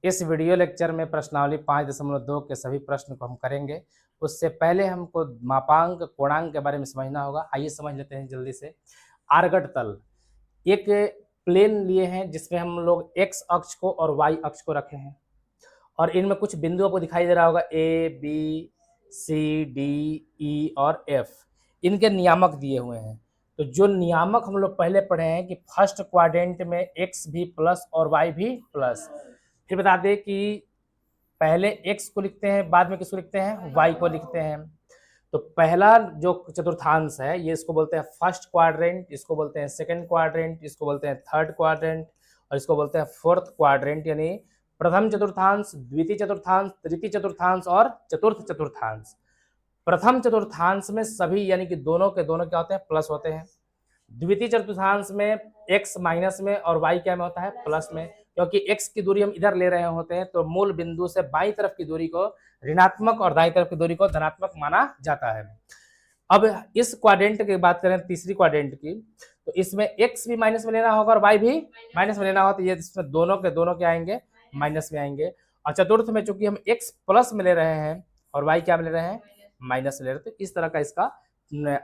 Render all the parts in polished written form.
इस video lecture में प्रश्नावली 5.2 के सभी प्रश्न को हम करेंगे। उससे पहले हमको मापांक कोणांक के बारे में समझना होगा। आइए समझ लेते हैं जल्दी से। आर्गट तल एक प्लेन लिए हैं जिसमें हम लोग एक्स अक्ष को और वाई अक्ष को रखे हैं और इनमें कुछ बिंदुओं को दिखाई दे रहा होगा A B C D E और एफ। इनके नियामक दिए हुए हैं। तो जो नियामक हम लोग पहले पढ़े हैं कि फर्स्ट क्वाड्रेंट में एक्स भी प्लस और वाई भी प्लस। फिर बता दें कि पहले एक्स को लिखते हैं, बाद में किसको लिखते हैं, वाई को लिखते हैं। तो पहला जो चतुर्थांश है ये इसको बोलते हैं फर्स्ट क्वाड्रेंट, इसको बोलते हैं सेकंड क्वाड्रेंट, इसको बोलते हैं थर्ड क्वाड्रेंट और इसको बोलते हैं फोर्थ क्वाड्रेंट। यानी प्रथम चतुर्थांश, द्वितीय चतुर्थांश, तृतीय चतुर्थांश और चतुर्थ चतुर्थांश। प्रथम चतुर्थांश में सभी यानी कि दोनों के दोनों क्या होते हैं, प्लस होते हैं। द्वितीय चतुर्थांश में x माइनस में और y क्या में होता है, प्लस में, क्योंकि x की दूरी हम इधर ले रहे होते हैं तो मूल बिंदु से बाईं तरफ की दूरी को ऋणात्मक और दाईं तरफ की दूरी को धनात्मक माना जाता है। अब इस क्वाड्रेंट की बात करें, तीसरी क्वाड्रेंट की, तो इसमें x भी माइनस में लेना होगा और y भी माइनस में लेना होगा। तो ये इसमें दोनों के दोनों क्या आएंगे, माइनस में आएंगे। और चतुर्थ में चूंकि हम x प्लस में ले रहे हैं और y क्या में ले रहे हैं, माइनस में ले रहे हैं, तो इस तरह का इसका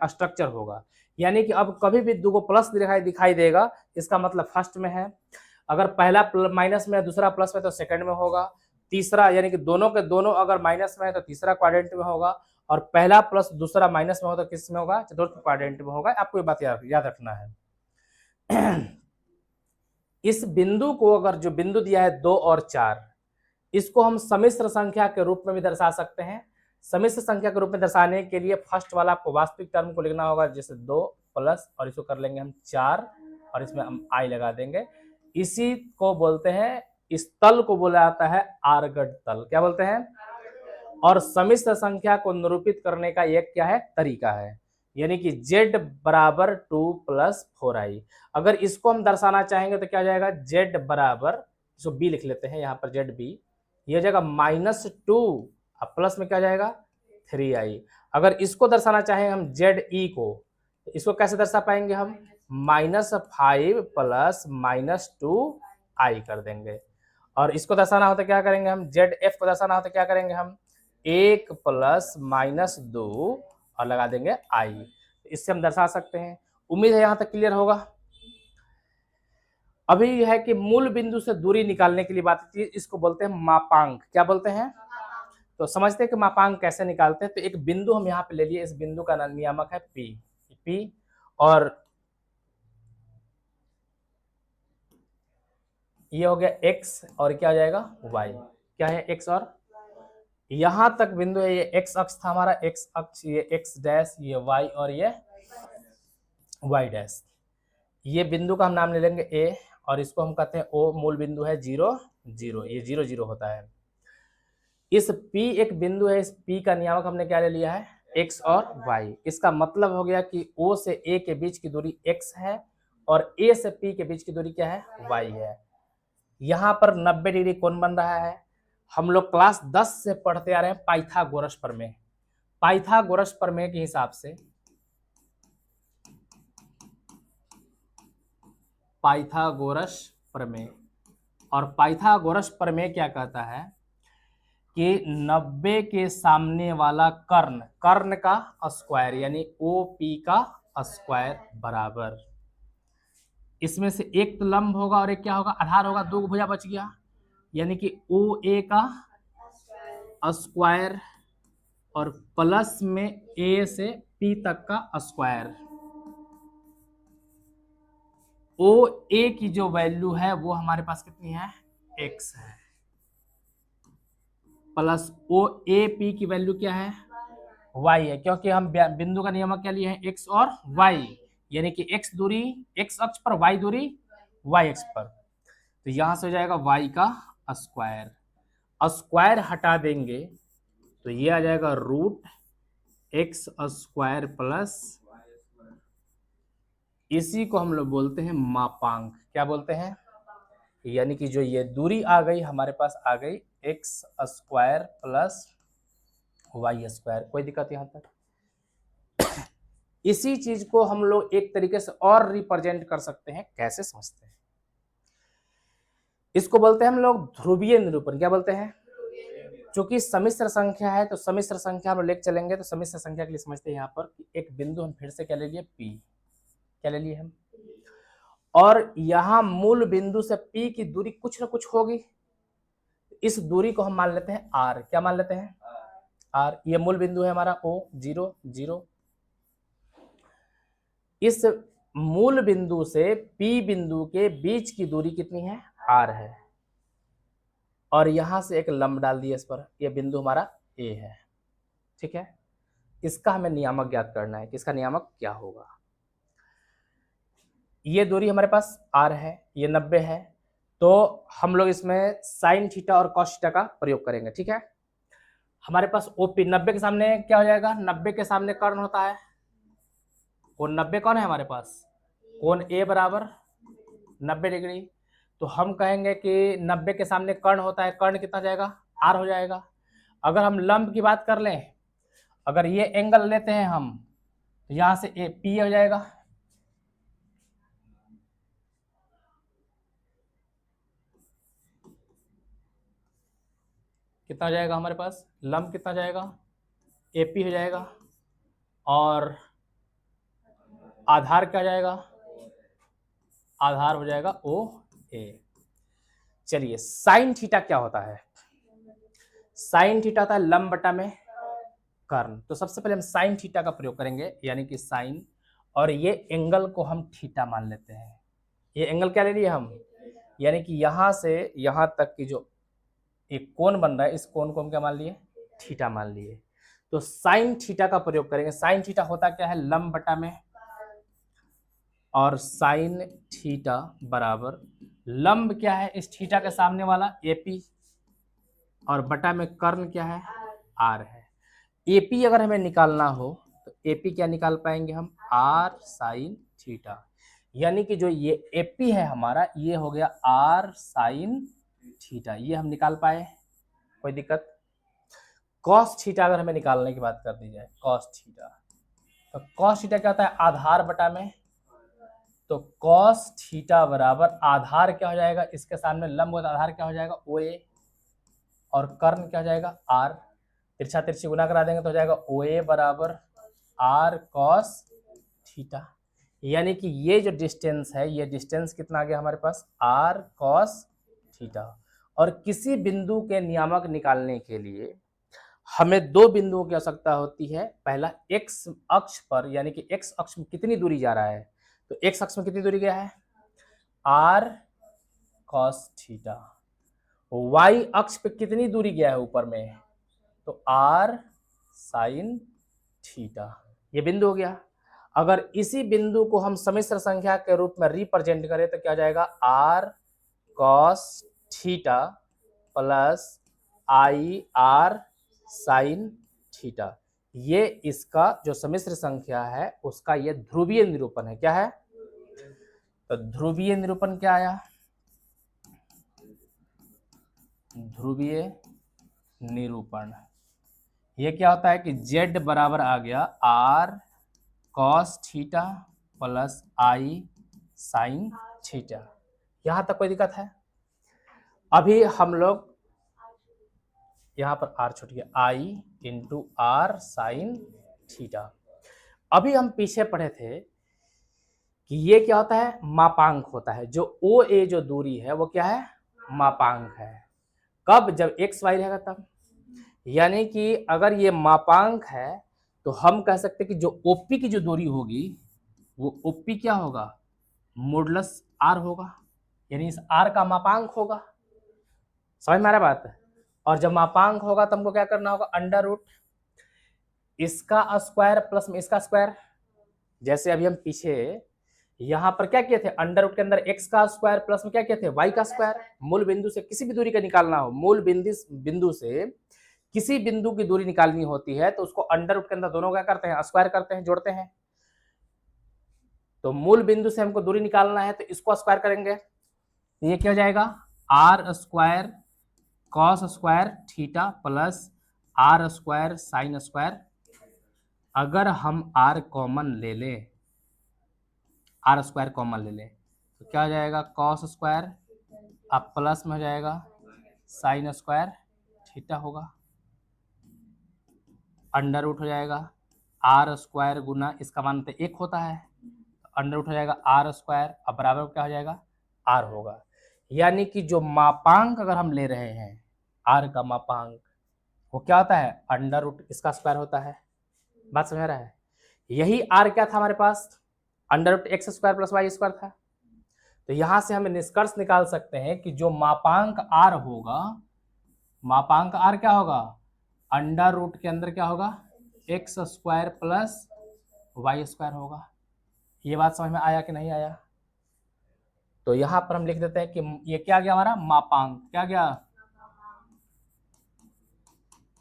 स्ट्रक्चर होगा। यानी कि अब कभी भी दो प्लस दिखाई देगा इसका मतलब फर्स्ट में है। अगर पहला माइनस में है दूसरा प्लस में तो सेकंड में होगा। तीसरा यानी कि दोनों के दोनों अगर माइनस में है तो तीसरा क्वाड्रेंट में होगा और पहला प्लस दूसरा माइनस में हो तो किस में होगा, चतुर्थ क्वाड्रेंट में होगा। आपको ये बात याद रखना है। इस बिंदु को अगर जो बिंदु दिया है 2 और 4, इसको हम सम्मिश्र संख्या के रूप में भी दर्शा सकते हैं। सम्मिश्र संख्या के रूप में दर्शाने के लिए फर्स्ट वाला आपको वास्तविक टर्म को लिखना होगा, जैसे 2 प्लस और इसको कर लेंगे हम 4 और इसमें हम आई लगा देंगे। इसी को बोलते हैं, इस तल को बोला जाता है आर्गट तल। क्या बोलते हैं? और सम्मिश्र संख्या को निरूपित करने का एक क्या है, तरीका है, यानी कि z बराबर 2 + 4i। अगर इसको हम दर्शाना चाहेंगे तो क्या हो जाएगा, z बराबर, इसको b लिख लेते हैं यहाँ पर, जेड बी, ये हो जाएगा -2 और प्लस में क्या जाएगा 3i। अगर इसको दर्शाना चाहें हम जेड ई को, तो इसको कैसे दर्शा पाएंगे हम, -5 + -2i कर देंगे। और इसको दर्शाना हो तो क्या करेंगे हम, जेड एफ को दर्शाना हो तो क्या करेंगे हम, 1 + -2 और लगा देंगे आई। इससे हम दर्शा सकते हैं। उम्मीद है यहां तक क्लियर होगा। अभी यह है कि मूल बिंदु से दूरी निकालने के लिए बात होती है, इसको बोलते हैं मापांक। क्या बोलते हैं? तो समझते हैं कि मापांक कैसे निकालते हैं। तो एक बिंदु हम यहाँ पे ले लिए, इस बिंदु का नियामक है पी और ये हो गया x और क्या हो जाएगा y। क्या है, x और यहां तक बिंदु है, ये x अक्ष था हमारा, x अक्ष, ये x डैश, ये y और ये y डैश। ये बिंदु का हम नाम ले लेंगे a और इसको हम कहते हैं o। मूल बिंदु है 0 0, ये 0 0 होता है। इस p एक बिंदु है, इस p का नियामक हमने क्या ले लिया है, x और y। इसका मतलब हो गया कि o से a के बीच की दूरी x है और a से p के बीच की दूरी क्या है, y है। यहाँ पर 90 डिग्री कोण बन रहा है। हम लोग क्लास 10 से पढ़ते आ रहे हैं पाइथागोरस प्रमेय। पाइथागोरस प्रमेय के हिसाब से, पाइथागोरस प्रमेय, और पाइथागोरस प्रमेय क्या कहता है कि 90 के सामने वाला कर्ण, कर्ण का स्क्वायर यानी OP का स्क्वायर बराबर, इसमें से एक तो लंब होगा और एक क्या होगा, आधार होगा, दो भुजा बच गया, यानी कि OA का स्क्वायर और प्लस में A से P तक का स्क्वायर। OA की जो वैल्यू है वो हमारे पास कितनी है, x है, प्लस OAP की वैल्यू क्या है, y है, क्योंकि हम बिंदु का नियमक क्या लिए हैं, x और y, यानी कि x दूरी x अक्ष पर, y दूरी y अक्ष पर। तो यहां से हो जाएगा y का स्क्वायर, स्क्वायर हटा देंगे तो ये आ जाएगा √x² प्लस, इसी को हम लोग बोलते हैं मापांक। क्या बोलते हैं? यानी कि जो ये दूरी आ गई हमारे पास, आ गई x² प्लस y²। कोई दिक्कत यहां तक? इसी चीज को हम लोग एक तरीके से और रिप्रेजेंट कर सकते हैं, कैसे समझते हैं? इसको बोलते हैं हम लोग ध्रुवीय निरूपण। क्या बोलते हैं? चूंकि सम्मिश्र संख्या है तो सम्मिश्र संख्या हम लेके चलेंगे, तो सम्मिश्र संख्या के लिए समझते हैं यहाँ पर एक बिंदु हम फिर से क्या ले लिए, P। क्या ले लिए हम? और यहाँ मूल बिंदु से P की दूरी कुछ ना कुछ होगी। इस दूरी को हम मान लेते हैं R। क्या मान लेते हैं? R। ये मूल बिंदु है हमारा O, 0, 0। इस मूल बिंदु से P बिंदु के बीच की दूरी कितनी है? R है। और यहां से एक लंब डाल दिया इस पर, यह बिंदु हमारा A है। ठीक है, इसका हमें नियामक ज्ञात करना है कि इसका नियामक क्या होगा। ये दूरी हमारे पास R है, ये 90 है, तो हम लोग इसमें साइन थीटा और कॉस थीटा का प्रयोग करेंगे। ठीक है, हमारे पास OP 90 के सामने क्या हो जाएगा? 90 के सामने कर्ण होता है, कोण 90 कौन है हमारे पास? कोण A बराबर 90 डिग्री। तो हम कहेंगे कि 90 के सामने कर्ण होता है, कर्ण कितना जाएगा? R हो जाएगा। अगर हम लंब की बात कर लें, अगर ये एंगल लेते हैं हम, तो यहां से P हो जाएगा। कितना जाएगा हमारे पास? लंब कितना जाएगा? AP हो जाएगा। और आधार क्या जाएगा? आधार हो जाएगा OA। चलिए, साइन थीटा क्या होता है? साइन थीटा होता है लंब बटा में कर्ण। तो सबसे पहले हम साइन थीटा का प्रयोग करेंगे, यानी कि साइन, और ये एंगल को हम थीटा मान लेते हैं। ये एंगल क्या ले लिए हम? यानी कि यहां से यहां तक की जो एक कोण बन रहा है, इस कोण को हम क्या मान लिए? थीटा मान लिए। तो साइन थीटा का प्रयोग करेंगे। साइन थीटा होता क्या है? लंब बटा में, और साइन थीटा बराबर लंब क्या है? इस थीटा के सामने वाला AP, और बटा में कर्ण क्या है? R है। AP अगर हमें निकालना हो तो AP क्या निकाल पाएंगे हम? R sine theta. यानी कि जो ये AP है हमारा, ये हो गया R साइन थीटा। ये हम निकाल पाए, कोई दिक्कत? कॉस थीटा अगर हमें निकालने की बात कर दी जाए, कॉस थीटा, तो कॉस थीटा क्या होता है? आधार बटा में। तो कॉस थीटा बराबर आधार क्या हो जाएगा? इसके सामने लंब होता, आधार क्या हो जाएगा? OA, और कर्ण क्या हो जाएगा? R। तिरछा तिरछी गुना करा देंगे तो हो जाएगा OA बराबर R cos थीटा। यानी कि ये जो डिस्टेंस है, ये डिस्टेंस कितना आ गया हमारे पास? R cos theta. और किसी बिंदु के नियामक निकालने के लिए हमें दो बिंदुओं की आवश्यकता होती है। पहला, x अक्ष पर, यानी कि x अक्ष में कितनी दूरी जा रहा है, तो x अक्ष में कितनी दूरी गया है? R cos theta. y अक्ष पे कितनी दूरी गया है ऊपर में, तो R साइन थीटा। ये बिंदु हो गया। अगर इसी बिंदु को हम सम्मिश्र संख्या के रूप में रिप्रेजेंट करें तो क्या हो जाएगा? R cos theta plus IR sine theta. ये इसका जो सम्मिश्र संख्या है उसका ये ध्रुवीय निरूपण है। क्या है? तो ध्रुवीय निरूपण क्या आया? ध्रुवीय निरूपण ये क्या होता है कि Z बराबर आ गया R cos theta plus I sine theta. यहां तक कोई दिक्कत है? अभी हम लोग यहां पर R छूट गया, I into R sine theta. अभी हम पीछे पढ़े थे कि ये क्या होता है? मापांक होता है। जो OA जो दूरी है वो क्या है? मापांक है। कब? जब XY रहेगा तब। यानी कि अगर ये मापांक है तो हम कह सकते हैं कि जो OP की जो दूरी होगी वो OP क्या होगा? मॉडुलस R होगा, यानी इस R का मापांक होगा। समझ में आ रहा बात? और जब मापांक होगा तो हमको क्या करना होगा? अंडर रूट इसका स्क्वायर प्लस में इसका स्क्वायर। जैसे अभी हम पीछे यहां पर क्या किए थे? अंडर रूट के अंदर x का स्क्वायर प्लस में क्या किए थे? y का स्क्वायर। मूल बिंदु से किसी भी दूरी का निकालना हो, मूल बिंदु से किसी बिंदु की दूरी निकालनी होती है तो उसको अंडर रूट के अंदर दोनों क्या करते हैं? स्क्वायर करते हैं, जोड़ते हैं। तो मूल बिंदु से हमको दूरी निकालना है तो इसको स्क्वायर करेंगे, ये क्या हो जाएगा? R square cos square theta plus R square sine square. अगर हम R कॉमन ले लें, R स्क्वायर कॉमन ले लें तो क्या हो जाएगा? कॉस स्क्वायर अब प्लस में हो जाएगा साइन स्क्वायर थीटा होगा, अंडर रूट हो जाएगा आर स्क्वायर गुना इसका मान तो 1 होता है, अंडर रूट हो जाएगा आर स्क्वायर, अब बराबर क्या हो जाएगा आर होगा। यानी कि जो मापांक अगर हम ले रहे हैं आर का मापांक वो क्या होता है अंडर रूट इसका स्क्वायर होता है। बात समझ रहा है? यही आर क्या था हमारे पास under root x square plus y square था। तो यहां से हमें निष्कर्ष निकाल सकते हैं कि जो मापांक आर होगा, मापांक आर क्या होगा अंडर रूट के अंदर क्या होगा x square plus y square होगा। ये बात समझ में आया कि नहीं आया? तो यहां पर हम लिख देते हैं कि ये क्या गया हमारा मापांक, क्या गया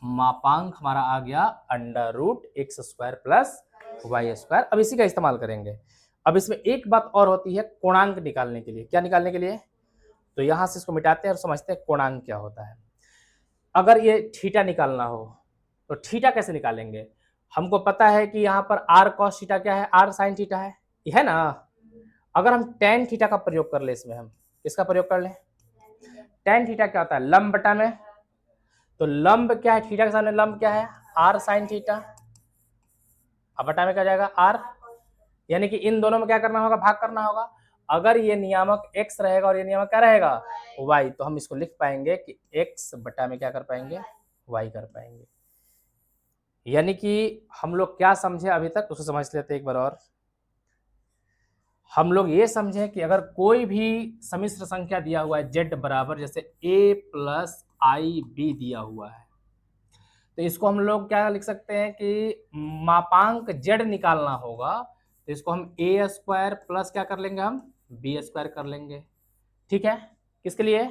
मापांक हमारा आ गया under root x square plus y square. अब इसी का इस्तेमाल करेंगे। अब इसमें एक बात और होती है कोणांक निकालने के लिए। क्या निकालने के लिए? तो यहां से इसको मिटाते हैं और समझते हैं कोणांक क्या होता है। अगर ये थीटा निकालना हो तो थीटा कैसे निकालेंगे? हमको पता है कि यहाँ पर आर कॉस थीटा क्या है, आर साइन थीटा है ना। अगर हम टेन थीटा का प्रयोग कर ले, इसमें हम किसका प्रयोग कर ले टेन थीटा क्या होता है लंब बटा में, तो लंब क्या है थीटा के सामने लंब क्या है आर साइन थीटा, अब बटा में क्या जाएगा आर, यानी कि इन दोनों में क्या करना होगा भाग करना होगा। अगर ये नियामक x रहेगा और ये नियामक क्या रहेगा y, तो हम इसको लिख पाएंगे कि x बटा में क्या कर पाएंगे y कर पाएंगे। यानी कि हम लोग क्या समझे अभी तक उसको समझ लेते एक बार और। हम लोग ये समझे कि अगर कोई भी सम्मिश्र संख्या दिया हुआ है z बराबर जैसे a प्लस आई बी दिया हुआ है, तो इसको हम लोग क्या लिख सकते हैं कि मापांक z निकालना होगा, तो इसको हम ए स्क्वायर प्लस क्या कर लेंगे हम बी स्क्वायर कर लेंगे। ठीक है, किसके लिए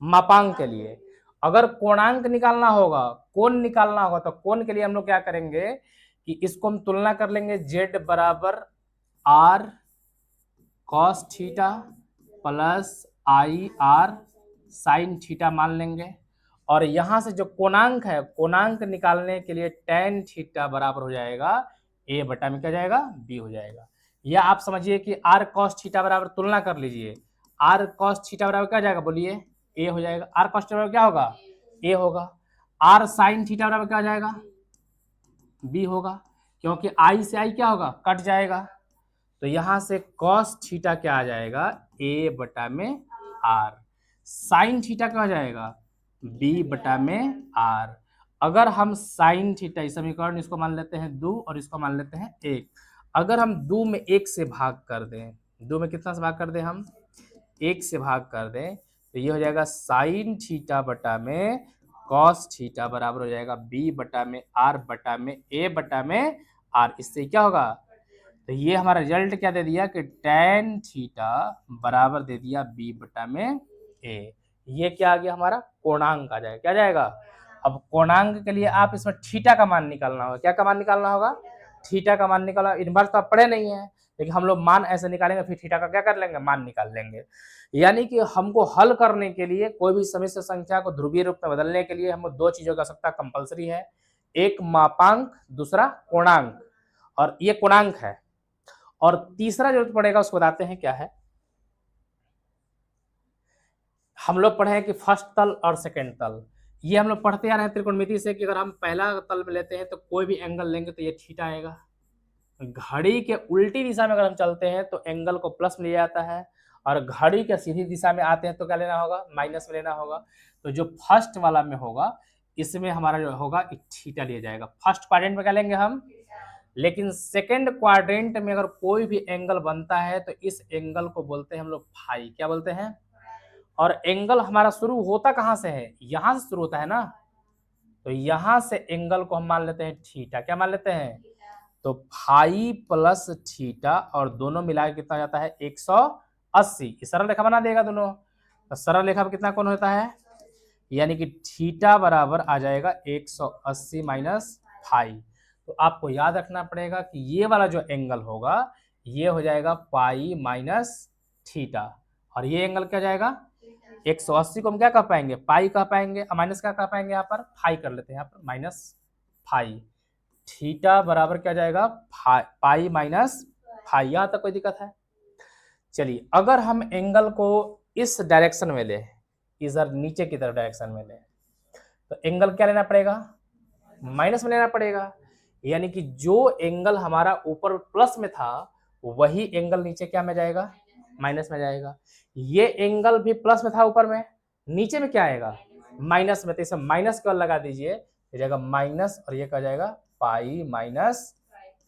मापांक के लिए। अगर कोणांक निकालना होगा कोण निकालना होगा तो कोण के लिए हम लोग क्या करेंगे कि इसको हम तुलना कर लेंगे z बराबर r cos theta plus i r sine theta मान लेंगे, और यहां से जो कोणांक है कोणांक निकालने के लिए tan थीटा बराबर हो जाएगा a बटा में क्या जाएगा b हो जाएगा। या आप समझिए कि r cos थीटा बराबर तुलना कर लीजिए, r cos थीटा बराबर क्या जाएगा बोलिए a हो जाएगा, r cos थीटा बराबर क्या होगा a होगा, r sin थीटा बराबर क्या हो जाएगा b होगा, क्योंकि i से i क्या होगा कट जाएगा। तो यहां से cos थीटा क्या आ जाएगा a बटा में r, sin थीटा क्या हो जाएगा b बटा में r। अगर हम sin थीटा इस समीकरण इसको मान लेते हैं 2 और इसको मान लेते हैं 1, अगर हम 2 में 1 से भाग कर दें, 2 में कितना से भाग कर दें हम 1 से भाग कर दें, तो ये हो जाएगा sin थीटा बटा में cos थीटा बराबर हो जाएगा b बटा में r बटा में a बटा में r। इससे क्या होगा तो ये हमारा रिजल्ट क्या दे दिया कि tan थीटा बराबर दे दिया b बटा में a। ये क्या आ गया हमारा कोणांक आ जाएगा, क्या जाएगा। अब कोणांक के लिए आप इसमें थीटा का मान निकालना होगा, क्या का मान निकालना होगा थीटा का मान निकालना। इन्वर्स तो आप पढ़े नहीं है, लेकिन हम लोग मान ऐसे निकालेंगे फिर थीटा का क्या कर लेंगे मान निकाल लेंगे। यानी कि हमको हल करने के लिए कोई भी सम्मिश्र संख्या को ध्रुवीय रूप में बदलने के लिए हमको दो चीजों की आवश्यकता कंपलसरी है, एक मापांक दूसरा कोणांक, और ये कोणांक है। और तीसरा जरूरत पड़ेगा उसको बताते हैं क्या है। हम लोग पढ़े हैं कि फर्स्ट तल और सेकंड तल, ये हम लोग पढ़ते आ रहे हैं त्रिकोणमिति से कि अगर हम पहला तल में लेते हैं तो कोई भी एंगल लेंगे तो ये थीटा आएगा। घड़ी के उल्टी दिशा में अगर हम चलते हैं तो एंगल को प्लस में लिया जाता है, और घड़ी के सीधी दिशा में आते हैं तो क्या लेना होगा माइनस में लेना होगा। तो जो फर्स्ट वाला में होगा इसमें हमारा जो होगा थीटा लिया जाएगा, फर्स्ट क्वाड्रेंट में क्या लेंगे हम। लेकिन सेकंड क्वाड्रेंट में अगर कोई भी एंगल बनता है तो इस एंगल को बोलते हैं हम लोग फाई, क्या बोलते हैं। और एंगल हमारा शुरू होता कहां से है यहां से शुरू होता है ना, तो यहां से एंगल को हम मान लेते हैं थीटा, क्या मान लेते हैं तो फाई प्लस थीटा, और दोनों मिला के कितना जाता है 180। सरल रेखा बना देगा दोनों, तो सरल रेखा पर कितना कोण होता है, यानी कि थीटा बराबर आ जाएगा 180 माइनस फाई। तो आपको याद रखना पड़ेगा कि ये वाला जो एंगल होगा ये हो जाएगा पाई माइनस थीटा, और ये एंगल क्या जाएगा 180 को हम क्या कह पाएंगे पाई कह पाएंगे, माइनस क्या कह पाएंगे यहाँ पर फाई कर लेते हैं, यहाँ पर माइनस फाई। थीटा बराबर क्या जाएगा पाई माइनस फाई। यहां तक कोई दिक्कत है? चलिए अगर हम एंगल को इस डायरेक्शन में ले, इधर नीचे की तरफ डायरेक्शन में लें, तो एंगल क्या लेना पड़ेगा, माइनस में लेना पड़ेगा। यानी कि जो एंगल हमारा ऊपर प्लस में था वही एंगल नीचे क्या में जाएगा, माइनस में जाएगा। ये एंगल भी प्लस में था ऊपर में, नीचे में क्या आएगा, माइनस में, तो इसे माइनस केवल लगा दीजिए, हो जाएगा माइनस, और ये क्या जाएगा, पाई माइनस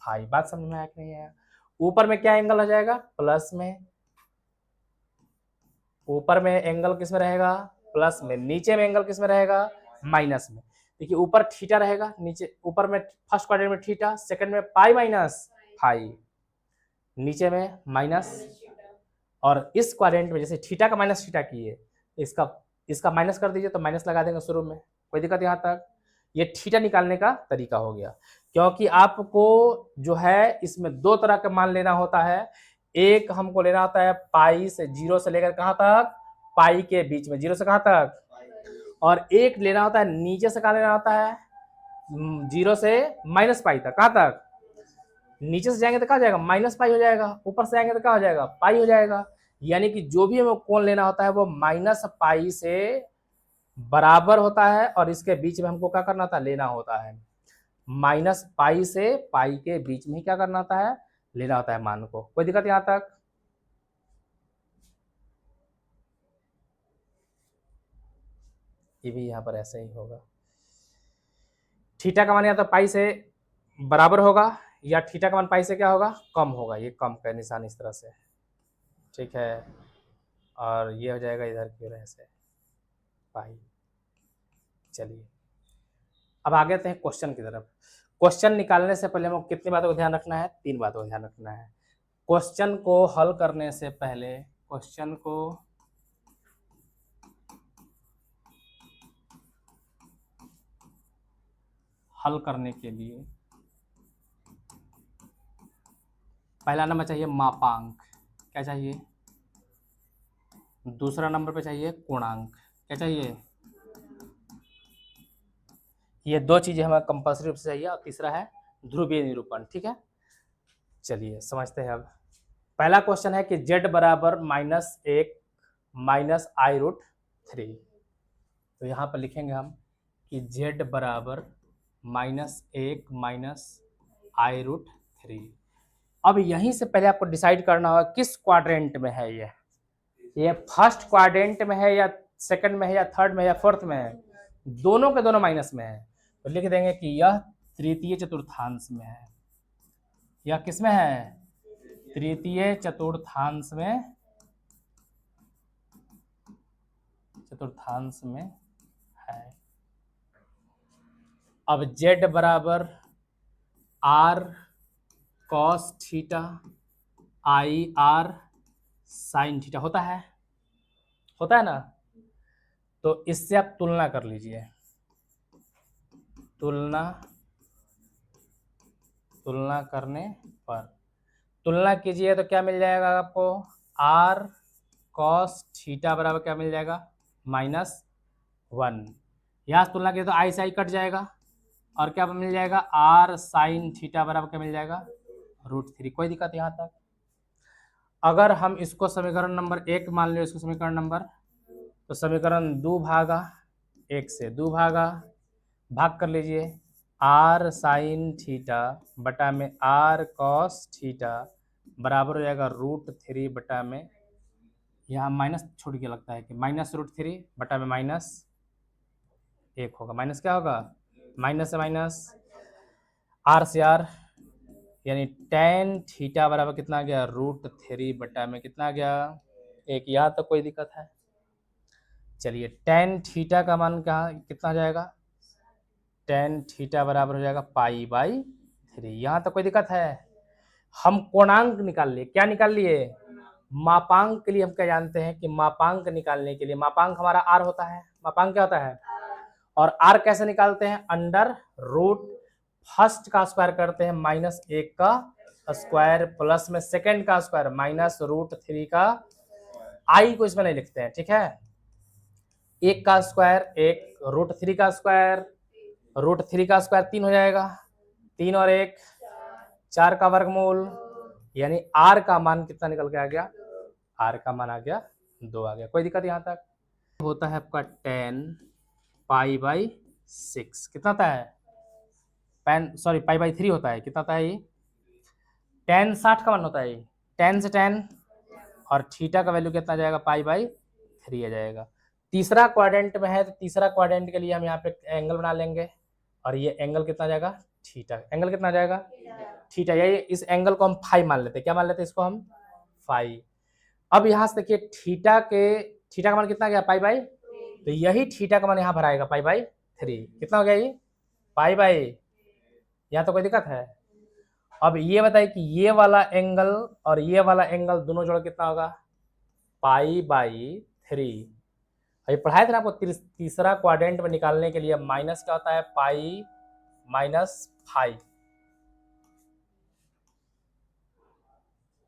पाई। बात समझ में आया कि नहीं आया। ऊपर में क्या एंगल हो जाएगा, प्लस में, ऊपर में एंगल किस में रहेगा, प्लस में, नीचे में एंगल किस में रहेगा, माइनस में। देखिए ऊपर थीटा रहेगा, नीचे ऊपर में फर्स्ट क्वाड्रेंट में थीटा, सेकंड में पाई माइनस पाई, नीचे में माइनस, और इस क्वाड्रेंट में जैसे थीटा का माइनस थीटा किए, इसका इसका माइनस कर दीजिए तो माइनस लगा देंगे शुरू में, कोई दिक्कत यहाँ तक। ये थीटा निकालने का तरीका हो गया, क्योंकि आपको जो है इसमें दो तरह का मान लेना होता है। एक हमको लेना होता है पाई से, जीरो से लेकर कहाँ तक, पाई के बीच में, जीरो से कहाँ तक, और एक लेना होता है नीचे से, कहाँ लेना होता है, जीरो से माइनस पाई तक, कहाँ तक, नीचे से जाएंगे तो कहाँ जाएगा, माइनस पाई हो जाएगा, ऊपर से जाएंगे तो क्या हो जाएगा, पाई हो जाएगा। यानी कि जो भी हमें कोण लेना होता है वो माइनस पाई से बराबर होता है, और इसके बीच में हमको क्या करना था, लेना होता है, माइनस पाई से पाई के बीच में ही क्या करना होता है, लेना होता है मान को। कोई दिक्कत यहां तक। ये भी यहां पर ऐसे ही होगा, थीटा का मान या तो पाई से बराबर होगा, या थीटा का मान पाई से क्या होगा, कम होगा, ये कम का निशान इस तरह से, ठीक है, और ये हो जाएगा इधर की वजह से पाई। चलिए अब आगे आते हैं क्वेश्चन की तरफ। क्वेश्चन निकालने से पहले हमको कितनी बातों का ध्यान रखना है, तीन बातों का ध्यान रखना है। क्वेश्चन को हल करने से पहले, क्वेश्चन को हल करने के लिए पहला नंबर चाहिए मापांक, क्या चाहिए, दूसरा नंबर पे चाहिए पूर्णांक, क्या चाहिए, ये दो चीजें हमें कंपल्सरी रूप से चाहिए, और तीसरा है ध्रुवीय निरूपण, ठीक है। चलिए समझते हैं अब। पहला क्वेश्चन है कि z बराबर -1 माइनस आई रूट 3, तो यहाँ पर लिखेंगे हम कि z बराबर -1 माइनस आई रूट 3। अब यहीं से पहले आपको डिसाइड करना होगा किस क्वाड्रेंट में है ये फर्स्ट क्वाड्रेंट में है, या सेकंड में है, या थर्ड में है, या फोर्थ में है, दोनों के दोनों माइनस में है, तो लिख देंगे कि यह तृतीय चतुर्थांश में है। यह किसमें है, तृतीय चतुर्थांश में, चतुर्थांश में है। अब z बराबर r cos थीटा आई r sin थीटा होता है ना, तो इससे आप तुलना कर लीजिए, तुलना करने पर तुलना कीजिए तो क्या मिल जाएगा आपको, r cos थीटा बराबर क्या मिल जाएगा, -1। यहाँ से तुलना कीजिए तो आई से आई कट जाएगा, और क्या मिल जाएगा, r sin थीटा बराबर क्या मिल जाएगा, √3। कोई दिक्कत यहाँ तक। अगर हम इसको समीकरण नंबर 1 मान लो, इसको समीकरण नंबर, तो समीकरण 2 भागा 1 से 2 भागा भाग कर लीजिए, r sin थीटा बटा में r cos थीटा बराबर हो जाएगा √3 बटा में, यहाँ माइनस छूट के लगता है कि -√3 बटा में -1 होगा, माइनस क्या होगा, माइनस से माइनस, r से r, यानी tan थीटा बराबर कितना आ गया, √3 बटा में कितना आ गया, 1। यहाँ तक कोई दिक्कत है। चलिए tan थीटा का मान कहाँ कितना जाएगा, tan थीटा बराबर हो जाएगा π/3। यहाँ तक कोई दिक्कत है। हम कोणांक निकाल लिए, क्या निकाल लिए, मापांक के लिए हम क्या जानते हैं कि मापांक निकालने के लिए मापांक हमारा r होता है, मापांक क्या होता है, और r कैसे निकालते हैं, अंडर रूट फर्स्ट का स्क्वायर करते हैं -1 का स्क्वायर प्लस में सेकंड का स्क्वायर -√3 का, आई को इसमें नहीं लिखते हैं, ठीक है, 1 का स्क्वायर 1, √3 का स्क्वायर, √3 का स्क्वायर 3 हो जाएगा, 3 और 1 4 का वर्गमूल, यानी r का मान कितना निकल के आ गया, r का मान आ गया 2 आ गया। कोई दिक्कत यहाँ तक। होता है आपका 10 पाई/6। कितना होता है? पाई/3 होता है। कितना होता है ये? 10 60 का मान होता है ये। 10 से 10 और थीटा का वैल्यू कितना जाएगा? पाई/3 आ जाएगा। तीसरा क्वाड्रेंट में है तो तीसरा क्वाड्रेंट के लिए हम यहाँ पे एंगल बना लेंगे और ये एंगल कितना जाएगा? थीटा। एंगल कितना जाएगा? थीटा। ये इस एंगल को हम फाई मान लेते हैं। क्या मान लेते हैं इसको हम? फाई। अब यहाँ से देखिए थीटा का मान कितना गया? पाई/, तो यही थीटा का मान यहाँ पर आएगा पाई/3। कितना हो गया ये? पाई/, यहाँ तो कोई दिक्कत है? अब ये बताइए कि ये वाला एंगल और ये वाला एंगल दोनों जोड़ कितना होगा? पाई/3। अभी पढ़ाए थे ना आपको तीसरा क्वाड्रेंट में निकालने के लिए माइनस क्या होता है? पाई-फाई।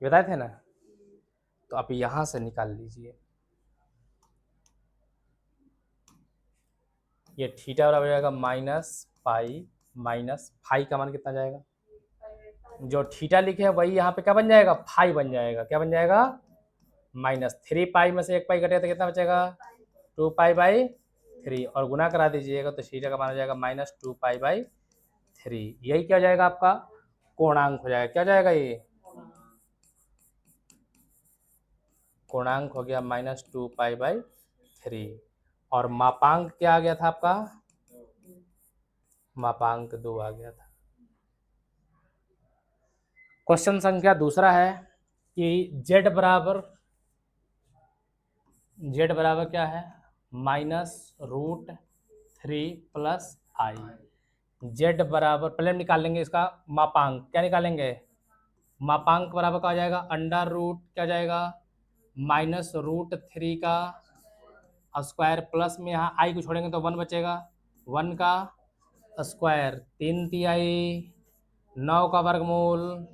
बताए थे ना? तो आप यहां से निकाल लीजिए। ये थीटा बराबर हो जाएगा -पाई का मान कितना जाएगा? जो थीटा लिखे हैं वही यहाँ पे क्या बन जाएगा? फाई बन जाएगा। क्या बन जाएगा? -3 पाई में से 1 पाई घटेगा तो कितना बचेगा? 2 पाई/3 और गुना करा दीजिएगा तो थीटा का मान हो जाएगा -2 पाई/3। यही क्या हो जाएगा? आपका कोणांक हो जाएगा। क्या हो जाएगा ये? कोणांक हो गया -2 पाई/3। और मापांक क्या आ गया था आपका? मापांक 2 आ गया था। क्वेश्चन संख्या दूसरा है कि z बराबर क्या है? -√3 + i। z बराबर पहले हम निकाल लेंगे इसका मापांक। क्या निकालेंगे? मापांक बराबर क्या हो जाएगा? अंडर रूट क्या जाएगा? -√3 का स्क्वायर प्लस में यहाँ आई को छोड़ेंगे तो 1 बचेगा। 1 का स्क्वायर 3 तिहाई 9 का वर्गमूल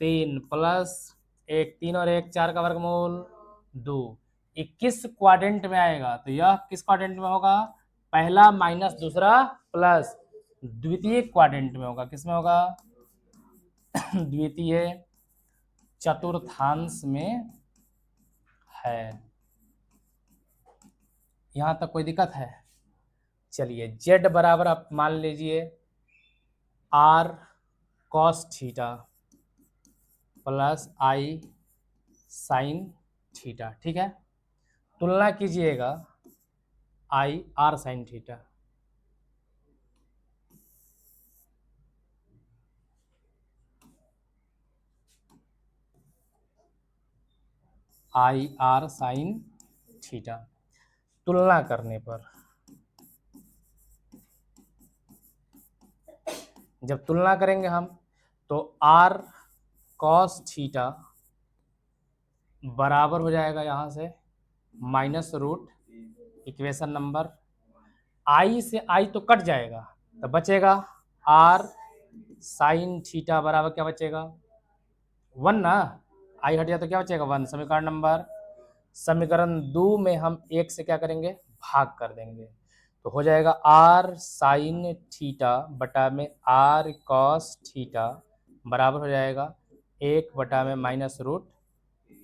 3 प्लस 1 3 और 1 4 का वर्गमूल 2। 21 क्वाड्रेंट में आएगा तो यह किस क्वाड्रेंट में होगा? पहला माइनस दूसरा प्लस द्वितीय क्वाड्रेंट में होगा। किस में होगा? द्वितीय चतुर्थांश में है। यहां तक कोई दिक्कत है? चलिए z बराबर आप मान लीजिए r cos theta plus i sin theta. ठीक है, तुलना कीजिएगा i r sin theta. i r sin theta तुलना करने पर जब तुलना करेंगे हम तो r cos थीटा बराबर हो जाएगा यहाँ से -रूट इक्वेशन नंबर i से i तो कट जाएगा तो बचेगा r sin थीटा बराबर क्या बचेगा? 1 ना। i हट गया तो क्या बचेगा? 1। समीकरण 2 में हम 1 से क्या करेंगे? भाग कर देंगे तो हो जाएगा r sin थीटा बटा में r cos थीटा बराबर हो जाएगा 1 बटा में -रूट,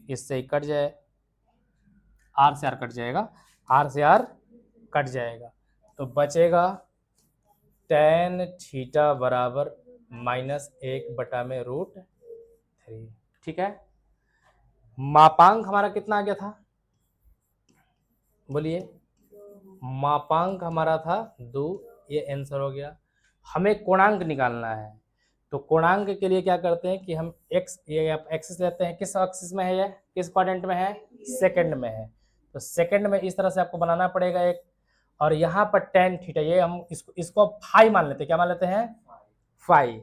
इससे कट जाए, r से r कट जाएगा, r से r कट जाएगा तो बचेगा tan थीटा बराबर -1 बटा में √3। ठीक है, मापांक हमारा कितना आ गया था? बोलिए। मापांक हमारा था 2। ये आंसर हो गया। हमें कोणांक निकालना है तो कोणांक के लिए क्या करते हैं कि हम ये एक्सिस लेते हैं। किस एक्सिस में है? ये किस क्वाड्रेंट में है? सेकंड में है। तो सेकंड में इस तरह से आपको बनाना पड़ेगा एक, और यहाँ पर tan थीटा ये हम इसको फाई मान लेते हैं। क्या मान लेते हैं? फाई।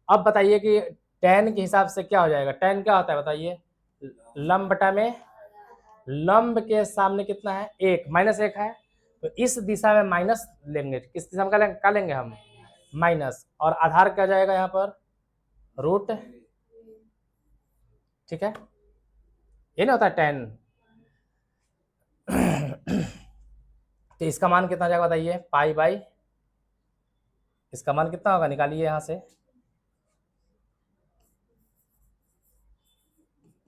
अब बताइए कि tan के हिसाब से क्या हो जाएगा? tan क्या होता है बताइए? लंब बटा में लंब के सामने कितना है? 1 -1 है तो इस दिशा में माइनस लेंगे। किस दिशा में क्या लेंगे हम? माइनस। और आधार क्या जाएगा यहाँ पर? रूट। ठीक है, ये ना होता है tan। तो इसका मान कितना जाएगा बताइए? पाई/, इसका मान कितना होगा? निकालिए यहां से।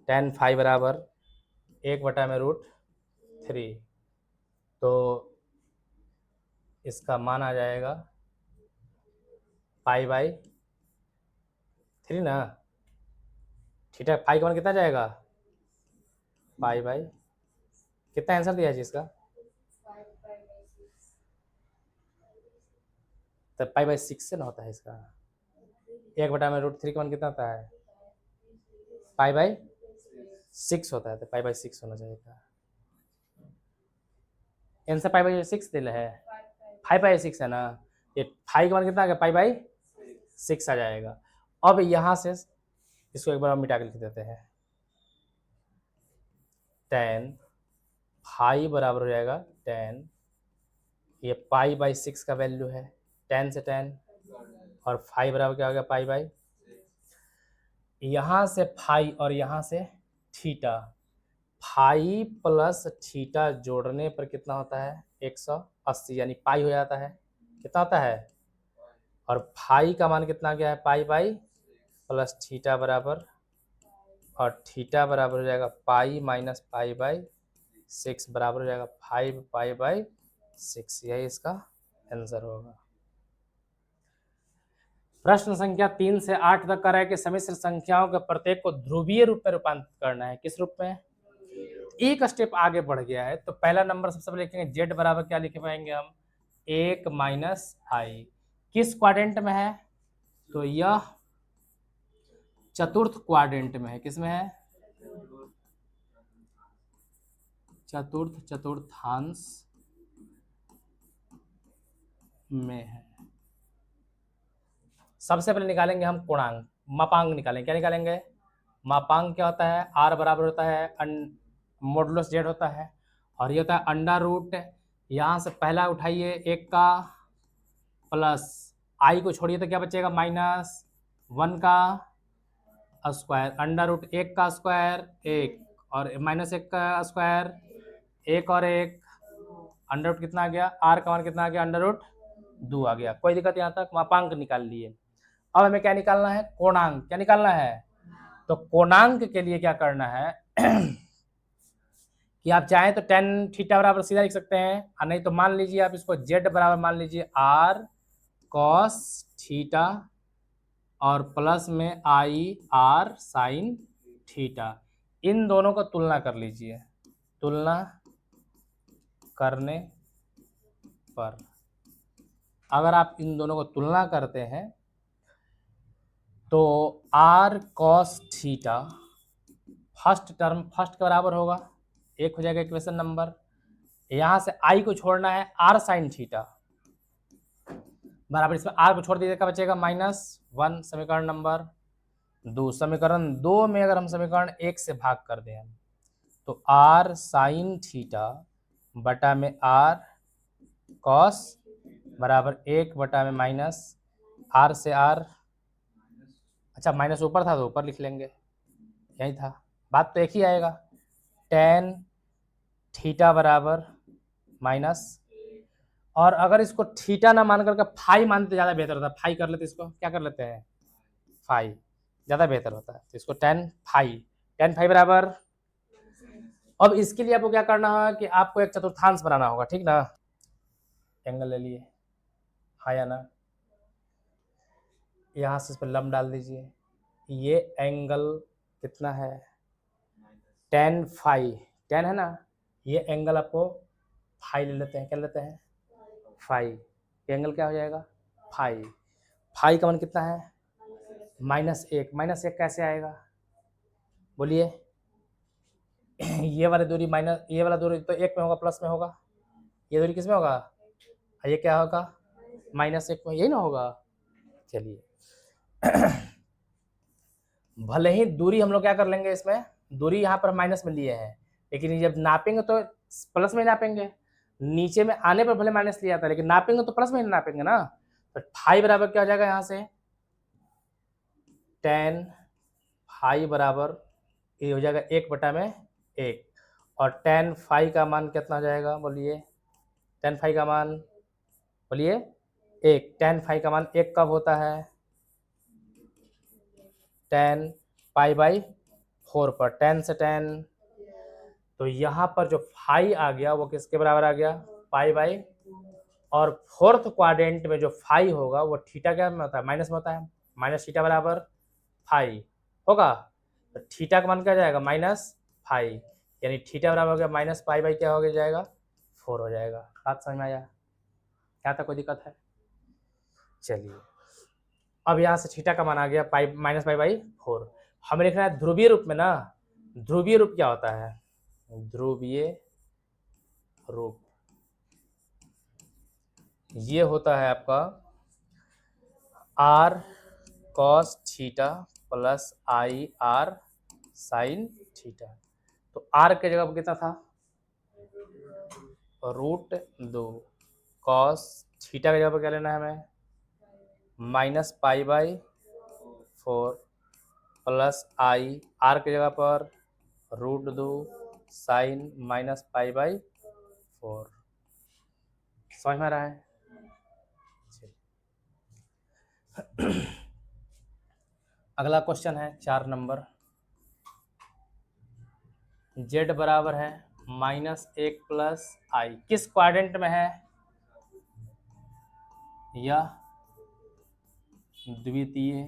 tan फाई बराबर 1 बटा में √3 तो इसका मान आ जाएगा π/3 ना। थीटा फाई का मान कितना जाएगा, π/, कितना आंसर दिया है जी इसका, तो π/6 से ना होता है इसका। 1/√3 का मान कितना होता है, π/6 होता है, तो π/6 होना चाहिए था। आंसर π/6 दिल है, 5/6 है ना, ये फाई का मान कितना आ गया, π/6 आ जाएगा। अब यहाँ से इसको एक बार मिटा के लिख देते हैं, tan फाई बराबर हो जाएगा tan, ये π/6 का वैल्यू है, tan से tan, और फाई बराबर क्या हो गया, π/, यहाँ से फाई और यहाँ से थीटा, फाई प्लस थीटा जोड़ने पर कितना होता है, 180, यानी पाई हो जाता है, कितना होता है, और फाई का मान कितना गया है, π/, प्लस थीटा बराबर, और थीटा बराबर हो जाएगा पाई माइनस π/6 बराबर हो जाएगा 5π/6, यही इसका आंसर होगा। प्रश्न संख्या 3 से 8 तक कर है कि सम्मिश्र संख्याओं के प्रत्येक को ध्रुवीय रूप में रूपांतरित करना है। किस रूप में, एक स्टेप आगे बढ़ गया है। तो पहला नंबर सबसे पहले लिखेंगे जेड बराबर क्या लिख पाएंगे हम, 1 - i, किस क्वाड्रेंट में है, तो यह चतुर्थ क्वाड्रेंट में है। किसमें है, चतुर्थांश में है। सबसे पहले निकालेंगे हम पूर्णांक, मापांक निकालेंगे। क्या निकालेंगे, मापांक क्या होता है, r बराबर होता है मॉडुलस जेड होता है, और ये होता है अंडर रूट, यहाँ से पहला उठाइए 1 का, प्लस i को छोड़िए तो क्या बचेगा, -1 का स्क्वायर, अंडर रूट 1 का स्क्वायर 1, और -1 का स्क्वायर 1 और 1, अंडर रूट कितना आ गया, r का मान कितना आ गया, अंडर रूट 2 आ गया। कोई दिक्कत यहाँ तक, मापांक निकाल लिए। अब हमें क्या निकालना है, कोणांक। क्या निकालना है, तो कोणांक के लिए क्या करना है कि आप चाहें तो tan थीटा बराबर सीधा लिख सकते हैं, और नहीं तो मान लीजिए आप इसको z बराबर मान लीजिए r cos थीटा, और प्लस में i r sin थीटा। इन दोनों को तुलना कर लीजिए, तुलना करने पर अगर आप इन दोनों को तुलना करते हैं तो r cos theta first term first के बराबर होगा, एक हो जाएगा इक्वेशन नंबर। यहाँ से i को छोड़ना है, r sin थीटा बराबर, इसमें r को छोड़ दीजिए, क्या बचेगा, -1, समीकरण नंबर 2। समीकरण 2 में अगर हम समीकरण 1 से भाग कर दें हम, तो r sin थीटा बटा में r cos बराबर 1 बटा में माइनस r से r, अच्छा माइनस ऊपर था तो ऊपर लिख लेंगे, यही था, बात तो एक ही आएगा, tan थीटा बराबर माइनस, और अगर इसको थीटा ना मान करके फाई मानते तो ज़्यादा बेहतर होता है, फाई कर लेते, इसको क्या कर लेते हैं, फाई, ज़्यादा बेहतर होता है, तो इसको tan फाई बराबर। अब इसके लिए आपको क्या करना होगा कि आपको एक चतुर्थांश बनाना होगा, ठीक ना, एंगल ले लिए, हाँ या ना, यहाँ से इस पर लंब डाल दीजिए, ये एंगल कितना है, tan फाई, tan है ना, ये एंगल आपको फाई ले लेते हैं, क्या लेते हैं, फाई, एंगल क्या हो जाएगा, फाई का मान कितना है, -1, -1 कैसे आएगा, बोलिए, ये वाली दूरी माइनस, ये वाला दूरी तो 1 में होगा, प्लस में होगा, ये दूरी किस में होगा, ये क्या होगा, -1 में, यही ना होगा। चलिए भले ही दूरी हम लोग क्या कर लेंगे, इसमें दूरी यहाँ पर माइनस में लिए हैं, लेकिन जब नापेंगे तो प्लस में नापेंगे, नीचे में आने पर भले माइनस लिया था, लेकिन नापेंगे तो प्लस में नापेंगे ना, तो फाई बराबर क्या हो जाएगा, यहाँ से tan फाई बराबर ये हो जाएगा 1 बटा में 1, और tan फाई का मान कितना हो जाएगा, बोलिए, tan फाई का मान बोलिए 1, tan फाई का मान 1 कब होता है, tan π/4 पर, tan से tan, तो यहाँ पर जो फाई आ गया वो किसके बराबर आ गया, पाई बाई, और फोर्थ क्वाड्रेंट में जो फाई होगा वो थीटा क्या में होता है, माइनस में होता है, माइनस थीटा बराबर फाई होगा, तो थीटा का मान क्या जाएगा, माइनस फाई, यानी थीटा बराबर हो गया माइनस पाई बाई क्या हो जाएगा, 4 हो जाएगा। बात समझ में आया, क्या था, कोई दिक्कत है? चलिए अब यहाँ से थीटा का मान आ गया पाई माइनस पाई बाई 4। हमें लिखना है ध्रुवीय रूप में ना, ध्रुवीय रूप क्या होता है, ध्रुवीय रूप ये होता है आपका r cos theta plus i r sine theta. तो आर के जगह पर कितना था, √2, कॉस थीटा की जगह पर क्या लेना है हमें, minus pi by 4 plus i, r की जगह पर √2 साइन माइनस पाई बाई 4। समझ में आ रहा है? अगला क्वेश्चन है 4 नंबर, z बराबर है -1 प्लस आई, किस क्वाड्रेंट में है, यह द्वितीय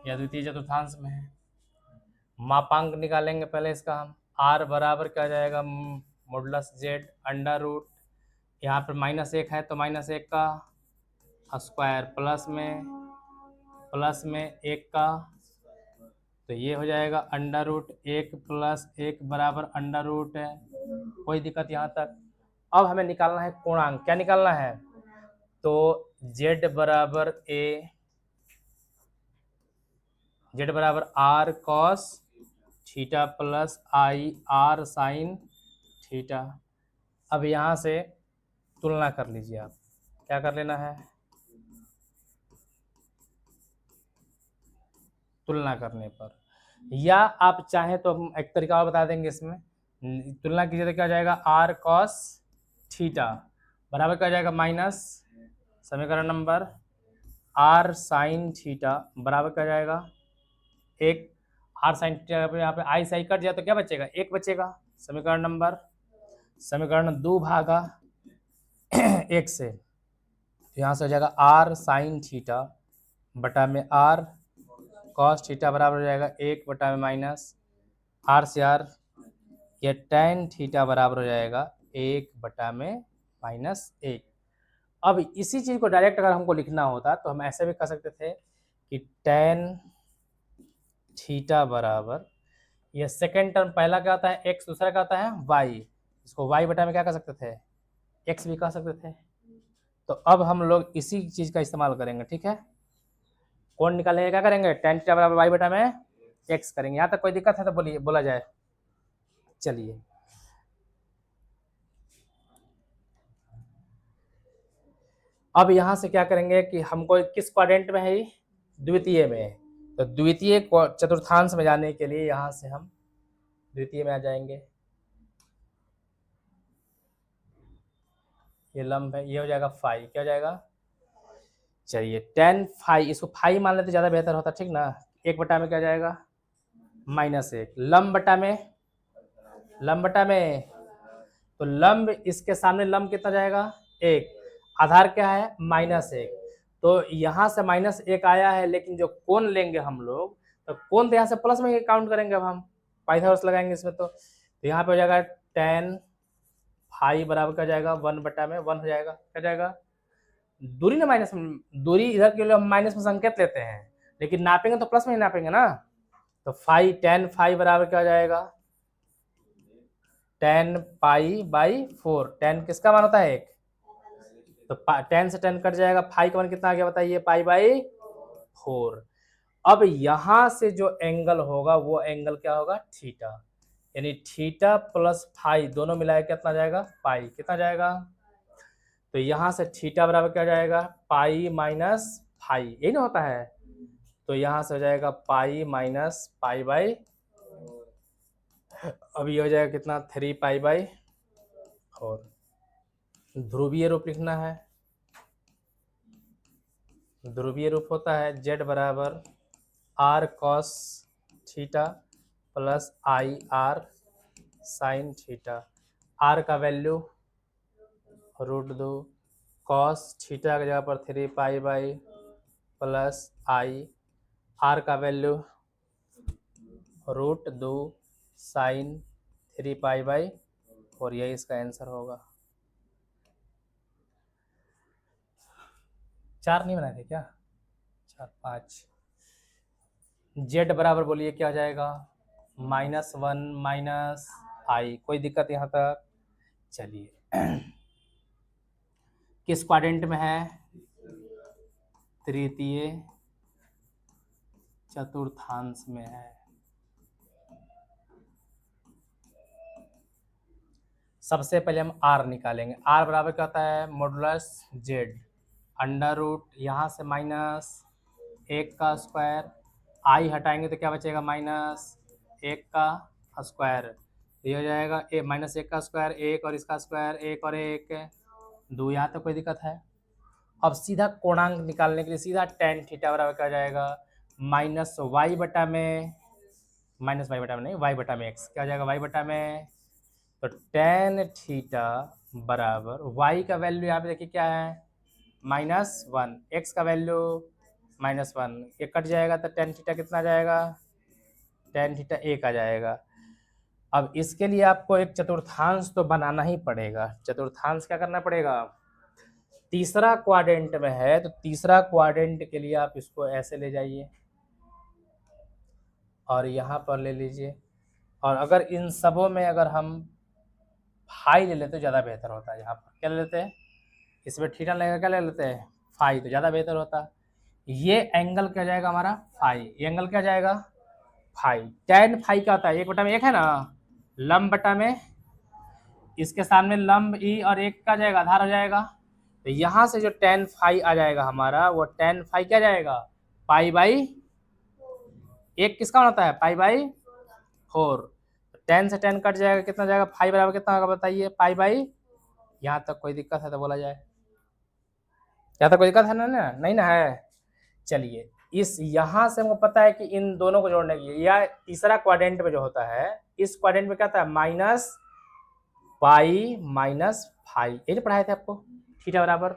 या द्वितीय चतुर्थांश में है। मापांक निकालेंगे पहले इसका हम, r बराबर क्या जाएगा, मॉडुलस z अंडर रूट, यहाँ पर -1 है तो -1 का स्क्वायर प्लस में 1 का, तो ये हो जाएगा √1 प्लस 1 बराबर अंडर रूट है। कोई दिक्कत यहाँ तक? अब हमें निकालना है कोणांक, क्या निकालना है, तो z बराबर r cos theta plus i r sine theta. अब यहाँ से तुलना कर लीजिए आप, क्या कर लेना है, तुलना करने पर, या आप चाहें तो हम एक तरीका और बता देंगे इसमें, तुलना कीजिए तो क्या जाएगा, r cos थीटा बराबर क्या जाएगा, माइनस समीकरण नंबर r साइन थीटा बराबर क्या जाएगा, एक, r साइन थीटा यहाँ पे आई साई कट जाए तो क्या बचेगा, 1 बचेगा, समीकरण 2 भागा 1 से, तो यहाँ से हो जाएगा r साइन थीटा बटा में r कॉस थीटा बराबर हो जाएगा 1 बटा में माइनस r से r, या tan थीटा बराबर हो जाएगा 1 बटा में -1। अब इसी चीज को डायरेक्ट अगर हमको लिखना होता तो हम ऐसे भी कर सकते थे कि tan थीटा बराबर, ये सेकेंड टर्म पहला क्या आता है x, दूसरा क्या आता है y, इसको y बटा में क्या कर सकते थे, x भी कह सकते थे। तो अब हम लोग इसी चीज का इस्तेमाल करेंगे, ठीक है, कौन निकालेंगे, क्या करेंगे, tan थीटा बराबर y बटा में x करेंगे। यहाँ तक कोई दिक्कत है तो बोलिए, बोला जाए। चलिए अब यहाँ से क्या करेंगे कि हमको किस क्वाड्रेंट में है, द्वितीय में है, तो द्वितीय चतुर्थांश में जाने के लिए यहाँ से हम द्वितीय में आ जाएंगे, ये लंब है, ये हो जाएगा फाई, क्या हो जाएगा, चलिए tan फाई, इसको फाई मान लेते ज़्यादा बेहतर होता, ठीक ना, 1 बटा में क्या जाएगा, -1, लंब बटा में, तो लंब इसके सामने लंब कितना जाएगा, 1, आधार क्या है -1, तो यहाँ से -1 आया है, लेकिन जो कोण लेंगे हम लोग, तो कोण तो यहाँ से प्लस में ही काउंट करेंगे, अब हम पाइथागोरस लगाएंगे इसमें, तो यहाँ पे हो जाएगा tan फाई बराबर क्या जाएगा, 1 बटा में 1 हो जाएगा, क्या जाएगा, दूरी ना माइनस, दूरी इधर के लिए हम माइनस में संकेत लेते हैं, लेकिन नापेंगे तो प्लस में ही नापेंगे ना, तो tan फाई बराबर क्या हो जाएगा, tan पाई बाई 4, tan किसका मान होता है 1, तो tan से tan कट जाएगा, फाई का मान कितना आ गया बताइए, पाई बाई 4। अब यहां से जो एंगल होगा वो एंगल क्या होगा, थीटा, यानी थीटा प्लस फाई दोनों मिलाए कितना जाएगा, पाई, कितना जाएगा, तो यहां से थीटा बराबर क्या जाएगा, पाई माइनस फाई, यही ना होता है, तो यहां से हो जाएगा पाई माइनस पाई बाई, अब ये हो जाएगा कितना, 3 पाई बाई 4। ध्रुवीय रूप लिखना है, ध्रुवीय रूप होता है z बराबर r cos theta plus i r sine theta. R का वैल्यू √2 कॉस थीटा की जगह पर 3 pi by plus i. R का वैल्यू √2 साइन 3 पाई बाई, और यही इसका आंसर होगा। 4 नहीं बनाए थे क्या? 4 5। जेड बराबर बोलिए क्या हो जाएगा? -1 माइनस आई। कोई दिक्कत यहाँ तक? चलिए किस क्वाड्रेंट में है? तृतीय चतुर्थांश में है। सबसे पहले हम आर निकालेंगे। आर बराबर क्या होता है? मॉडुलस जेड अंडर रूट यहाँ से -1 का स्क्वायर, आई हटाएंगे तो क्या बचेगा? -1 का स्क्वायर। ये हो जाएगा -1 का स्क्वायर, 1 और इसका स्क्वायर, 1 और 1 2। यहाँ तक कोई दिक्कत है? अब सीधा कोणांक निकालने के लिए सीधा tan थीटा बराबर क्या हो जाएगा? -y बटा में, -y बटा में नहीं, y बटा में x। क्या हो जाएगा? y बटा में, तो tan थीटा बराबर y का वैल्यू यहाँ पे देखिए क्या है? -1, x का वैल्यू -1। ये कट जाएगा तो tan थीटा कितना आ जाएगा? tan थीटा 1 आ जाएगा। अब इसके लिए आपको एक चतुर्थांश तो बनाना ही पड़ेगा। चतुर्थांश क्या करना पड़ेगा? तीसरा क्वाड्रेंट में है तो तीसरा क्वाड्रेंट के लिए आप इसको ऐसे ले जाइए और यहाँ पर ले लीजिए। और अगर इन सबों में अगर हम फाई ले लेते तो ज़्यादा बेहतर होता है। यहाँ पर क्या ले लेते हैं? इसमें थीटा लगेगा, क्या ले लेते हैं? फाई, तो ज़्यादा बेहतर होता। ये एंगल क्या जाएगा हमारा? फाई। ये एंगल क्या जाएगा? फाई। tan फाई क्या होता है? 1 बटा में 1 है ना, लंब बटा में इसके सामने लंब ई और 1 का जाएगा, आधार हो जाएगा। तो यहाँ से जो tan फाई आ जाएगा हमारा, वो tan फाई क्या जाएगा? पाई बाई 1 किसका होता है? पाई बाई 4। tan से tan कट जाएगा, कितना जाएगा? फाई बराबर कितना होगा बताइए? Pi by. यहाँ तक कोई दिक्कत है तो बोला जाए। यहाँ तक कोई दिक्कत है ना? नहीं ना है। चलिए इस यहाँ से हमको पता है कि इन दोनों को जोड़ने के लिए, या तीसरा क्वाड्रेंट में जो होता है, इस क्वाड्रेंट में क्या होता है? Minus pi minus phi. ये जो पढ़ाए थे आपको, थीटा बराबर,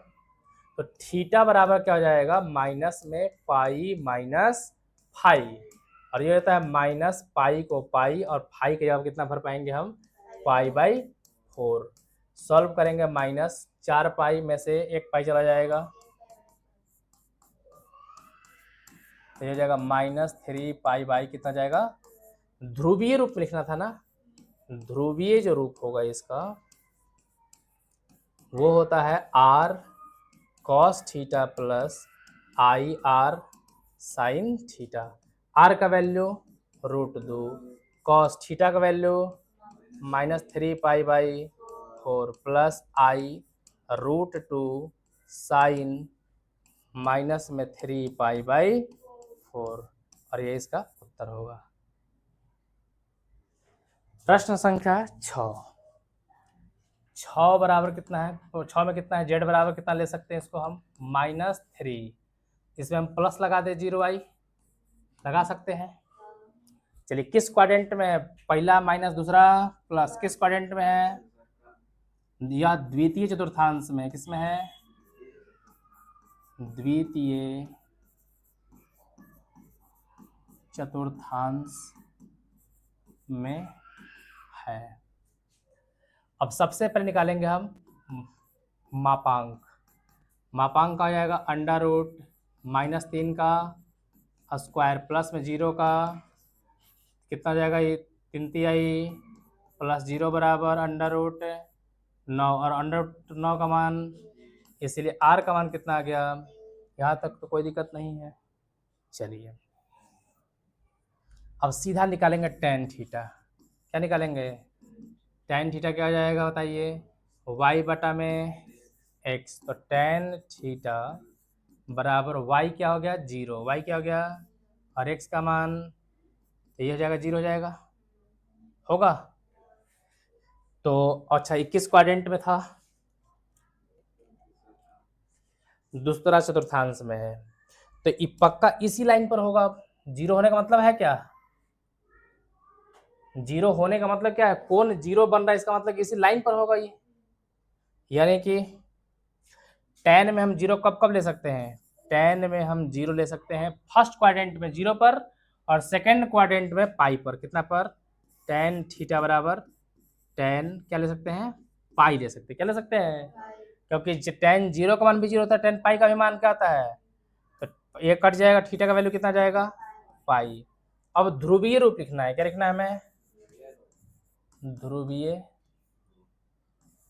तो थीटा बराबर क्या हो जाएगा? माइनस में पाई माइनस फाई, और ये होता है माइनस पाई को पाई और फाई के जवाब कितना भर पाएंगे हम? पाई बाई 4। सॉल्व करेंगे, -4 पाई में से 1 पाई चला जाएगा, तो ये हो जाएगा -3 पाई बाई कितना जाएगा? ध्रुवीय रूप में लिखना था ना, ध्रुवीय जो रूप होगा इसका वो होता है r cos theta plus i r sine theta. r का वैल्यू √2, cos थीटा का value -3 pi by 4 plus i √2 sine minus में 3 पाई बाई 4, और ये इसका उत्तर होगा। प्रश्न संख्या 6। 6 बराबर कितना है? तो 6 में कितना है? जेड बराबर कितना ले सकते हैं इसको हम? -3। इसमें हम प्लस लगा दे, 0i लगा सकते हैं। चलिए किस क्वाड्रेंट में है? पहला माइनस दूसरा प्लस, किस क्वाड्रेंट में है? या द्वितीय चतुर्थांश में। किसमें है? द्वितीय चतुर्थांश में है। अब सबसे पहले निकालेंगे हम मापांक। मापांक का आ जाएगा √-3 का स्क्वायर प्लस में 0 का कितना जाएगा? ये 3 तिहाई प्लस 0 बराबर √9, और √9 का मान, इसलिए r का मान कितना आ गया? यहाँ तक तो कोई दिक्कत नहीं है। चलिए अब सीधा निकालेंगे tan थीटा। क्या निकालेंगे? tan थीटा क्या हो जाएगा बताइए? y बटा में x, तो tan थीटा बराबर y क्या हो गया? 0। y क्या हो गया? और x का मान, तो ये हो जाएगा 0 हो जाएगा, होगा। तो अच्छा 21 क्वाड्रेंट में था, दूसरा चतुर्थांश में है, तो ये पक्का इसी लाइन पर होगा। 0 होने का मतलब है क्या? जीरो होने का मतलब क्या है, कोण जीरो बन रहा है, इसका मतलब इसी लाइन पर होगा ये। यानी कि tan में हम जीरो कब कब ले सकते हैं, tan में हम जीरो ले सकते हैं फर्स्ट क्वाड्रेंट में जीरो पर, और सेकंड क्वाड्रेंट में पाई पर। कितना पर, tan थीटा बराबर tan क्या ले सकते हैं, पाई ले सकते हैं। क्या ले सकते हैं, क्योंकि tan जीरो का मान भी जीरो होता है, tan पाई का भी मान क्या आता है, तो ये कट जाएगा, थीटा का वैल्यू कितना जाएगा, पाई। अब ध्रुवीय रूप लिखना है, क्या लिखना है हमें, ध्रुवीय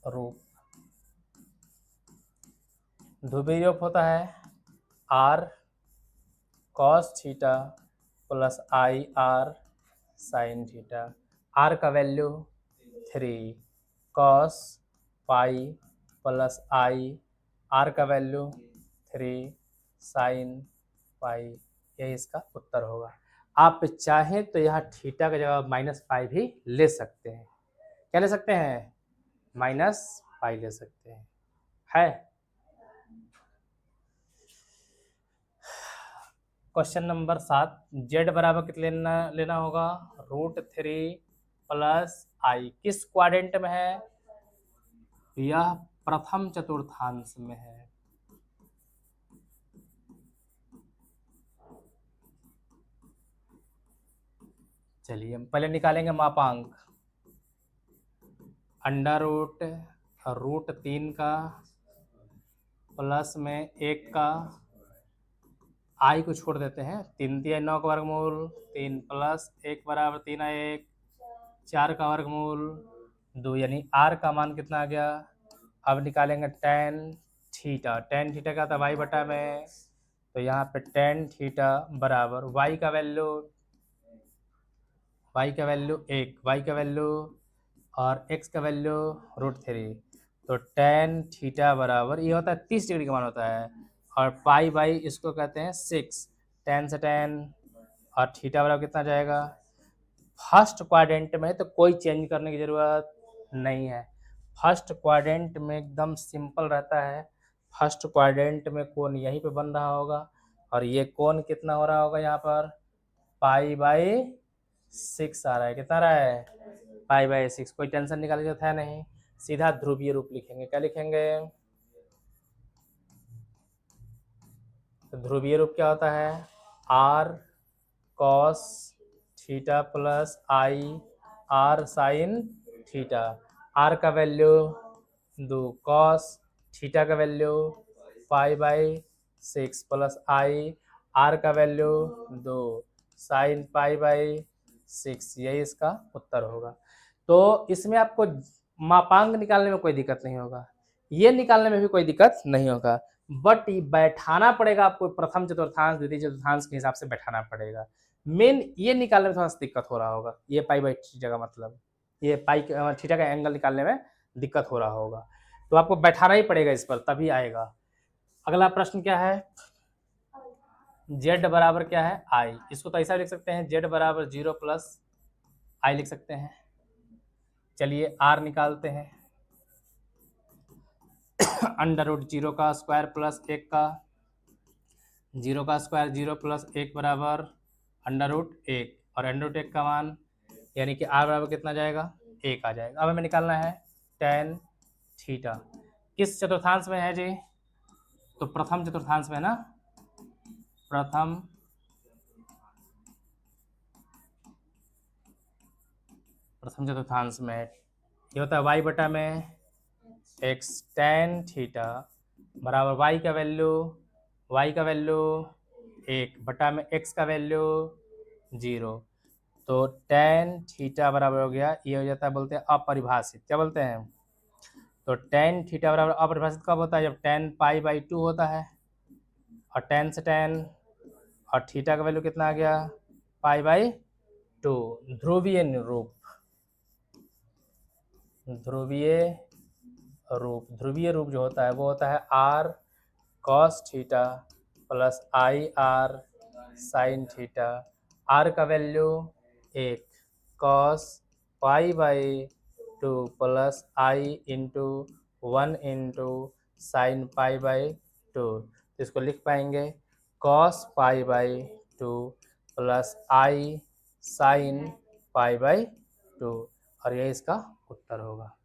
रूप। ध्रुवीय रूप होता है r cos theta plus i r sine theta. r का वैल्यू 3, cos पाई प्लस आई, r का वैल्यू 3 साइन पाई। यही इसका उत्तर होगा। आप चाहें तो यहाँ थीटा की जगह -पाई भी ले सकते हैं। क्या ले सकते हैं, -पाई ले सकते हैं, है। क्वेश्चन नंबर 7, जेड बराबर कितना लेना होगा, √3 प्लस आई। किस क्वाड्रेंट में है, यह प्रथम चतुर्थांश में है। चलिए हम पहले निकालेंगे मापांक। अंडर √3 का प्लस में 1 का, आई को छोड़ देते हैं, 3 3 9 का वर्गमूल, 3 प्लस 1 बराबर 3 1, 4 का वर्गमूल 2, यानी आर का मान कितना आ गया। अब निकालेंगे tan थीटा। tan थीटा का था वाई बटा में, तो यहाँ पे tan थीटा बराबर वाई का वैल्यू 1, वाई का वैल्यू और x का वैल्यू √3, तो tan थीटा बराबर ये होता है 30 डिग्री का मान होता है, और पाई बाई इसको कहते हैं 6, tan से tan, और थीटा बराबर कितना जाएगा। फर्स्ट क्वाड्रेंट में तो कोई चेंज करने की ज़रूरत नहीं है, फर्स्ट क्वाड्रेंट में एकदम सिंपल रहता है। फर्स्ट क्वाड्रेंट में कोण यहीं पे बन रहा होगा, और ये कोण कितना हो रहा होगा यहाँ पर, π/6 आ रहा है। कितना आ रहा है, π/6। कोई टेंशन निकालने की जरूरत है नहीं, सीधा ध्रुवीय रूप लिखेंगे। क्या लिखेंगे, तो ध्रुवीय रूप क्या होता है, r cos theta plus i r sine theta. r का वैल्यू 2, cos थीटा का वैल्यू π/6 प्लस आई, r का वैल्यू 2 साइन π/6। यही इसका उत्तर होगा। तो इसमें आपको मापांक निकालने में कोई दिक्कत नहीं होगा, ये निकालने में भी कोई दिक्कत नहीं होगा, बट बैठाना पड़ेगा आपको, प्रथम चतुर्थांश द्वितीय चतुर्थांश के हिसाब से बैठाना पड़ेगा। मेन ये निकालने में थोड़ा सा दिक्कत हो रहा होगा, ये π/थीटा का मतलब, ये थीटा का एंगल निकालने में दिक्कत हो रहा होगा, तो आपको बैठाना ही पड़ेगा इस पर, तभी आएगा। अगला प्रश्न क्या है, z बराबर क्या है, i। इसको तो ऐसा लिख सकते हैं, z बराबर 0 प्लस i लिख सकते हैं। चलिए r निकालते हैं। √0 का स्क्वायर प्लस 1 का, 0 का स्क्वायर 0 प्लस 1 बराबर √1, और √1 का मान यानी कि r बराबर कितना जाएगा, 1 आ जाएगा। अब हमें निकालना है tan थीटा। किस चतुर्थांश में है जी, तो प्रथम चतुर्थांश में ना, प्रथम चतुर्थांश में ये होता है y बटा में x tan थीटा बराबर y का वैल्यू 1 बटा में x का वैल्यू 0, तो tan थीटा बराबर हो गया, ये हो जाता है, बोलते हैं अपरिभाषित। क्या बोलते हैं, तो tan थीटा बराबर अपरिभाषित कब होता है, जब tan π/2 होता है, और tan से tan, और थीटा का वैल्यू कितना आ गया, π/2। ध्रुवीय रूप, ध्रुवीय रूप जो होता है वो होता है r cos theta plus i r sine theta. r का वैल्यू 1, cos π/2 प्लस आई इंटू 1 इंटू साइन π/2, तो इसको लिख पाएंगे cos π/2 प्लस आई साइन π/2। 2 और यह इसका उत्तर होगा।